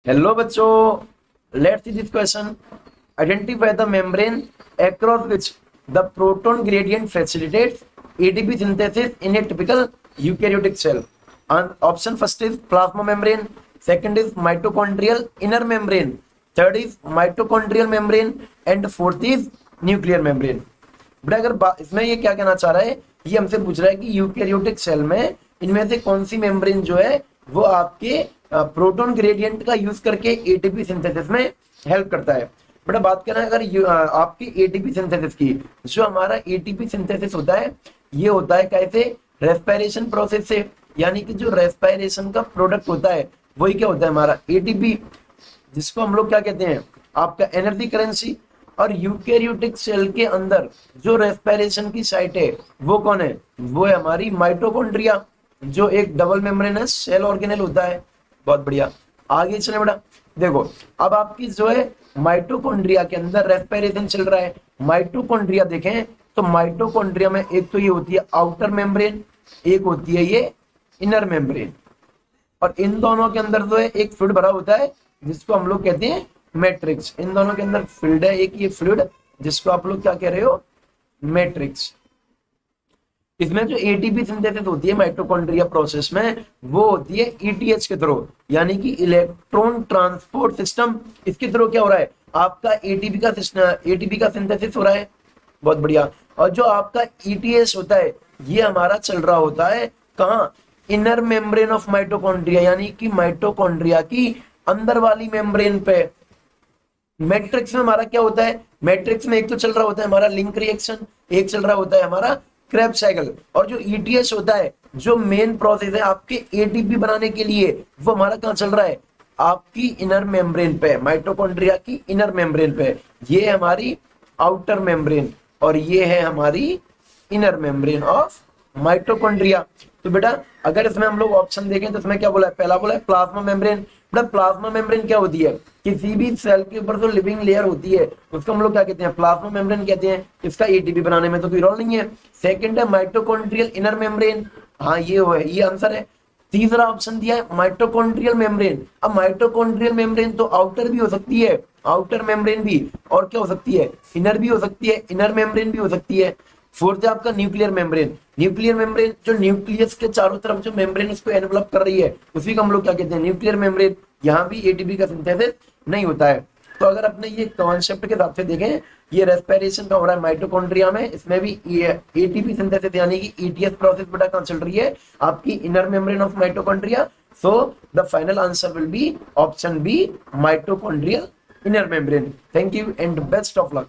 Hello बच्चों, let's see this question. Identify the membrane across which the proton gradient facilitates ATP synthesis in a typical eukaryotic cell. And option first is plasma membrane, second is mitochondrial inner membrane, third is mitochondrial membrane, and fourth is nuclear membrane. But अगर इसमें ये क्या कहना चाह रहा है, ये हमसे पूछ रहा है कि यूकैरियोटिक सेल में इनमें से कौन सी मेम्ब्रेन जो है वो आपके प्रोटॉन ग्रेडियंट का यूज करके एटीपी सिंथेसिस में हेल्प करता है। बट बात करें अगर आपकी एटीपी सिंथेसिस की, जो हमारा एटीपी सिंथेसिस होता है ये होता है कैसे, रेस्पिरेशन प्रोसेस से। यानी कि जो रेस्पिरेशन का प्रोडक्ट होता है वही क्या होता है, हमारा एटीपी, जिसको हम लोग क्या कहते हैं, आपका एनर्जी करेंसी। और यूकैरियोटिक सेल के अंदर जो रेस्पिरेशन की साइट है वो कौन है, वो है हमारी माइटोकॉन्ड्रिया, जो एक डबल मेम्ब्रेनस सेल ऑर्गेनेल होता है। बहुत बढ़िया, आगे चले बेटा। देखो अब आपकी जो है माइटोकॉन्ड्रिया के अंदर रेस्पिरेशन चल रहा है। माइटोकॉन्ड्रिया देखें तो माइटोकॉन्ड्रिया में एक तो ये होती है आउटर मेम्ब्रेन, एक होती है ये इनर मेम्ब्रेन, और इन दोनों के अंदर जो है एक फ्लूइड भरा होता है जिसको हम लोग कहते हैं मैट्रिक्स। इन दोनों के अंदर फ्लूइड है, एक ये फ्लूइड जिसको आप लोग क्या कह रहे हो, मैट्रिक्स। इसमें जो एटीपी सिंथेसिस होती है माइटोकॉन्ड्रिया प्रोसेस में वो होती है ईटीएच के थ्रू, यानी कि इलेक्ट्रॉन ट्रांसपोर्ट सिस्टम। इसके थ्रू क्या हो रहा है, आपका एटीपी का सिंथेसिस हो रहा है। बहुत बढ़िया। और जो आपका ईटीएच होता है ये हमारा चल रहा होता है कहाँ, इनर मेम्ब्रेन ऑफ माइटोकॉन्ड्रिया, यानी कि माइटोकॉन्ड्रिया की अंदर वाली मेम्ब्रेन पे। मैट्रिक्स में हमारा क्या होता है, मैट्रिक्स में एक तो चल रहा होता है हमारा लिंक रिएक्शन, एक चल रहा होता है हमारा क्रेब्स साइकिल। और जो ईटीएस होता है, जो मेन प्रोसेस है आपके एटीपी बनाने के लिए, वो हमारा कहाँ चल रहा है, आपकी इनर मेम्ब्रेन पे, माइटोकॉन्ड्रिया की इनर मेम्ब्रेन पे। ये है हमारी आउटर मेम्ब्रेन और ये है हमारी इनर मेम्ब्रेन ऑफ माइटोकॉन्ड्रिया। तो बेटा अगर इसमें हम लोग ऑप्शन देखें तो इसमें क्या बोला है, पहला बोला है प्लाज्मा मेम्ब्रेन। बेटा प्लाज्मा मेम्ब्रेन क्या होती है, किसी भी सेल के ऊपर जो लिविंग लेयर होती है उसको हम लोग क्या कहते हैं, प्लाज्मा मेम्ब्रेन कहते हैं। इसका एटीपी बनाने में तो कोई रोल नहीं है। सेकंड है माइटोकॉन्ड्रियल इनर मेम्ब्रेन, हाँ ये आंसर है। तीसरा ऑप्शन दिया है माइटोकॉन्ड्रियल मेम्ब्रेन। अब माइटोकॉन्ड्रियल मेम्ब्रेन तो आउटर भी हो सकती है, आउटर मेम्ब्रेन भी, और क्या हो सकती है, इनर भी हो सकती है, इनर मेम्ब्रेन भी हो सकती है। फोर्थ है आपका न्यूक्लियर मेम्ब्रेन। न्यूक्लियर मेम्ब्रेन जो न्यूक्लियस के चारों तरफ जो मेम्ब्रेन उसको एनवलप कर रही है उसी को हम लोग क्या कहते हैं, न्यूक्लियर मेम्ब्रेन। यहाँ भी एटीपी का सिंथेसिस नहीं होता है। तो अगर अपने ये कॉन्सेप्ट के हिसाब से देखें, ये रेस्पिरेशन का हो रहा है माइटोकॉन्ड्रिया में, इसमें भी एटीपी सिंथेसिस यानी कि ईटीएस प्रोसेस बेटा कहाँ चल रही है, आपकी inner membrane of mitochondria. So the final answer will be option B, mitochondrial inner membrane. Thank you and best of luck.